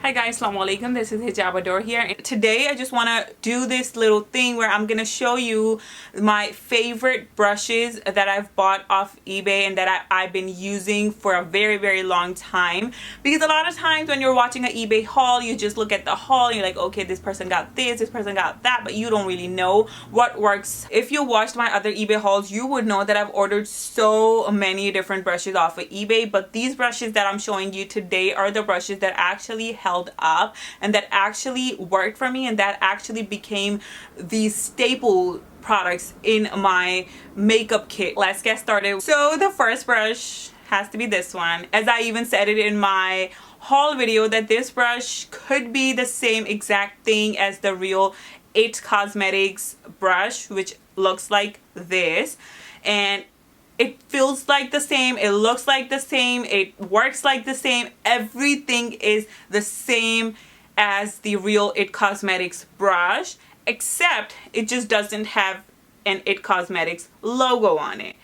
Hi guys, Assalamu alaikum. This is Hijabador here. And today I just want to do this little thing where I'm going to show you my favorite brushes that I've bought off eBay and that I've been using for a very long time. Because a lot of times when you're watching an eBay haul, you just look at the haul and you're like, okay, this person got this person got that, but you don't really know what works. If you watched my other eBay hauls, you would know that I've ordered so many different brushes off of eBay, but these brushes that I'm showing you today are the brushes that actually held up and that actually worked for me and that actually became the staple products in my makeup kit. Let's get started. So the first brush has to be this one. As I even said it in my haul video, that this brush could be the same exact thing as the real It Cosmetics brush, which looks like this, and it feels like the same, it looks like the same, it works like the same, everything is the same as the real It Cosmetics brush, except it just doesn't have an It Cosmetics logo on it.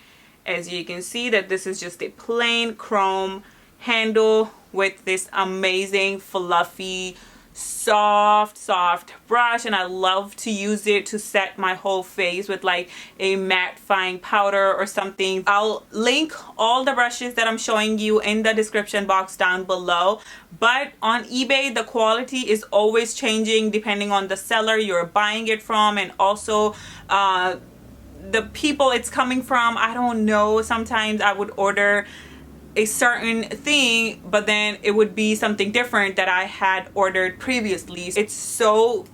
As you can see that this is just a plain chrome handle with this amazing fluffy soft brush, and I love to use it to set my whole face with like a mattifying powder or something. I'll link all the brushes that I'm showing you in the description box down below, but on eBay the quality is always changing depending on the seller you're buying it from, and also the people it's coming from. I don't know, sometimes I would order a certain thing but then it would be something different that I had ordered previously. It's so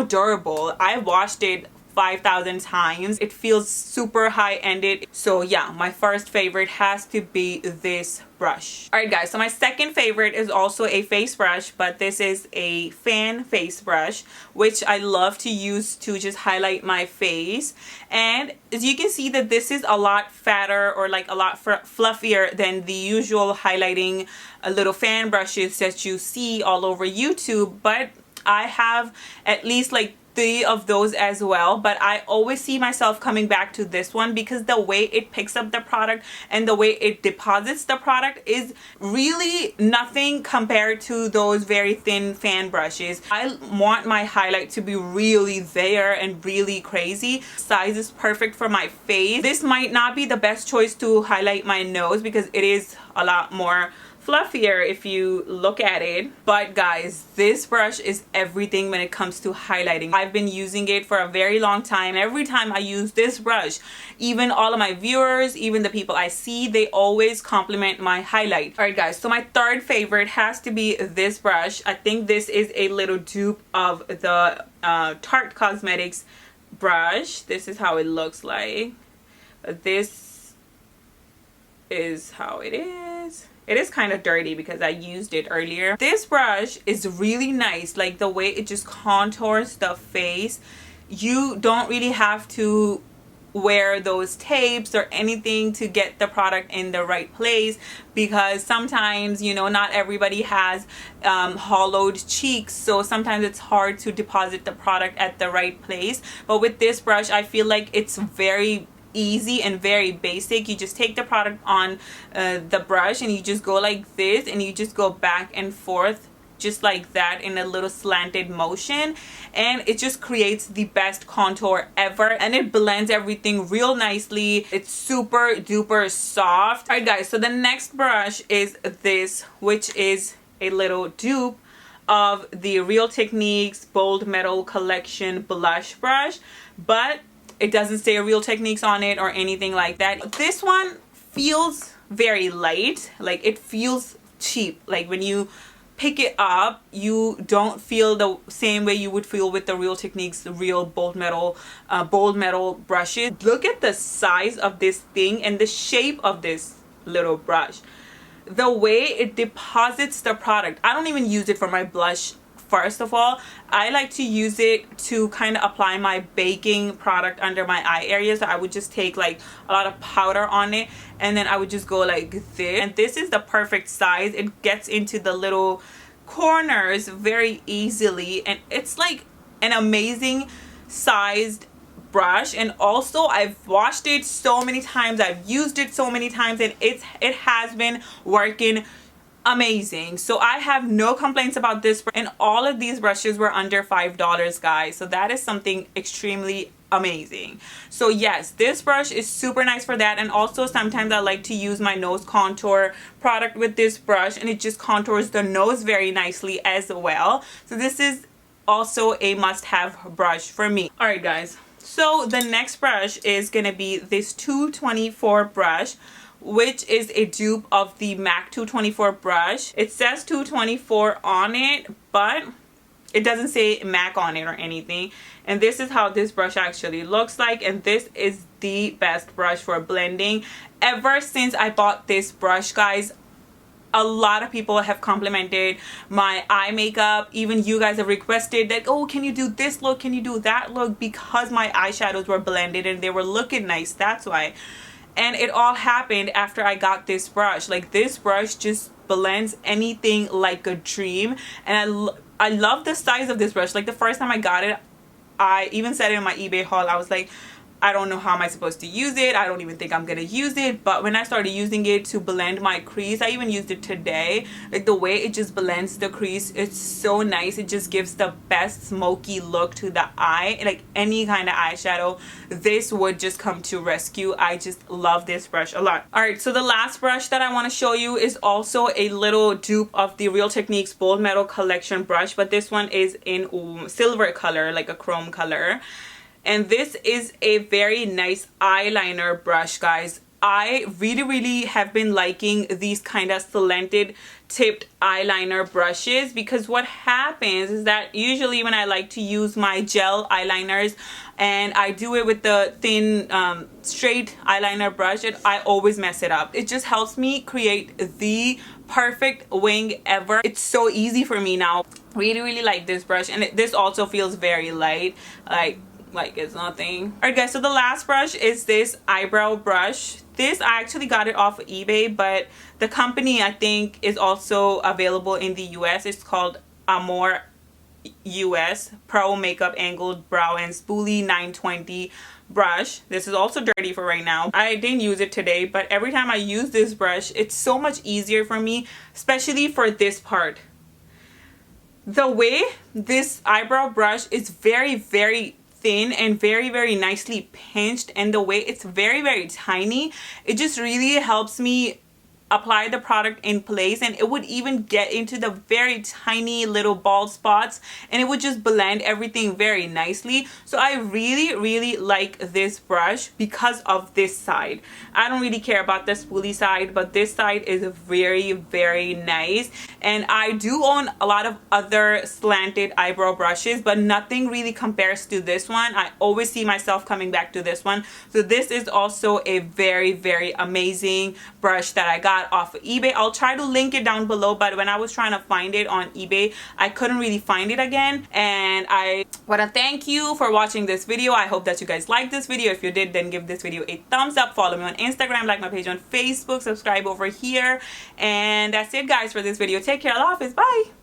durable. I washed it 5,000 times. It feels super high-ended. So yeah, my first favorite has to be this brush. Alright guys, so my second favorite is also a face brush, but this is a fan face brush, which I love to use to just highlight my face. And as you can see that this is a lot fatter, or like a lot fluffier than the usual highlighting little fan brushes that you see all over YouTube, but I have at least like 3 of those as well, but I always see myself coming back to this one because the way it picks up the product and the way it deposits the product is really nothing compared to those very thin fan brushes. I want my highlight to be really there and really crazy. Size is perfect for my face. This might not be the best choice to highlight my nose because it is a lot more fluffier if you look at it, but guys, this brush is everything when it comes to highlighting. I've been using it for a very long time. Every time I use this brush, even all of my viewers, even the people I see, they always compliment my highlight. Alright guys, so my third favorite has to be this brush. I think this is a little dupe of the Tarte Cosmetics brush. This is how it looks like. This is how it is. It is kind of dirty because I used it earlier. This brush is really nice, like the way it just contours the face. You don't really have to wear those tapes or anything to get the product in the right place, because sometimes, you know, not everybody has hollowed cheeks, so sometimes it's hard to deposit the product at the right place. But with this brush, I feel like it's very easy and very basic. You just take the product on the brush and you just go like this, and you just go back and forth just like that in a little slanted motion, and it just creates the best contour ever, and it blends everything real nicely. It's super duper soft. Alright guys, so the next brush is this, which is a little dupe of the Real Techniques Bold Metal Collection blush brush, but it doesn't say Real Techniques on it or anything like that. This one feels very light, like it feels cheap. Like when you pick it up, you don't feel the same way you would feel with the Real Techniques Real Bold Metal brushes. Look at the size of this thing and the shape of this little brush. The way it deposits the product. I don't even use it for my blush. First of all, I like to use it to kind of apply my baking product under my eye area. So I would just take like a lot of powder on it, and then I would just go like this. And this is the perfect size. It gets into the little corners very easily, and it's like an amazing sized brush. And also I've washed it so many times, I've used it so many times, and it has been working amazing. So I have no complaints about this, and all of these brushes were under $5, guys. So that is something extremely amazing. So yes, this brush is super nice for that. And also sometimes I like to use my nose contour product with this brush, and it just contours the nose very nicely as well. So this is also a must-have brush for me. All right, guys, so the next brush is gonna be this 224 brush, which is a dupe of the MAC 224 brush. It says 224 on it, but it doesn't say MAC on it or anything. And this is how this brush actually looks like, and this is the best brush for blending. Ever since I bought this brush, guys, a lot of people have complimented my eye makeup. Even you guys have requested that, oh, can you do this look, can you do that look, because my eyeshadows were blended and they were looking nice. That's why. And it all happened after I got this brush. Like, this brush just blends anything like a dream. And I love the size of this brush. Like, the first time I got it, I even said it in my eBay haul, I was like, I don't know how am I supposed to use it. I don't even think I'm gonna use it. But when I started using it to blend my crease, I even used it today. Like, the way it just blends the crease, it's so nice. It just gives the best smoky look to the eye. Like, any kind of eyeshadow, this would just come to rescue. I just love this brush a lot. All right, so the last brush that I want to show you is also a little dupe of the Real Techniques Bold Metal Collection brush, but this one is in silver color, like a chrome color. And this is a very nice eyeliner brush, guys. I really have been liking these kind of slanted tipped eyeliner brushes, because what happens is that usually when I like to use my gel eyeliners and I do it with the thin straight eyeliner brush, I always mess it up. It just helps me create the perfect wing ever. It's so easy for me now. Really like this brush, and this also feels very light, like it's nothing. All right, guys, so the last brush is this eyebrow brush. This, I actually got it off of eBay, but the company, I think, is also available in the US. It's called Amore US Pro Makeup Angled Brow and Spoolie 920 brush. This is also dirty for right now. I didn't use it today, but every time I use this brush, it's so much easier for me, especially for this part. The way this eyebrow brush is very thin and very nicely pinched, and the way it's very tiny, it just really helps me apply the product in place, and it would even get into the very tiny little bald spots, and it would just blend everything very nicely. So I really like this brush because of this side. I don't really care about the spoolie side, but this side is very nice. And I do own a lot of other slanted eyebrow brushes, but nothing really compares to this one. I always see myself coming back to this one. So this is also a very amazing brush that I got off of eBay. I'll try to link it down below, but when I was trying to find it on eBay, I couldn't really find it again. And I want to thank you for watching this video. I hope that you guys liked this video. If you did, then give this video a thumbs up. Follow me on Instagram, like my page on Facebook, subscribe over here. And that's it, guys, for this video. Take care. Allah Hafiz. Bye.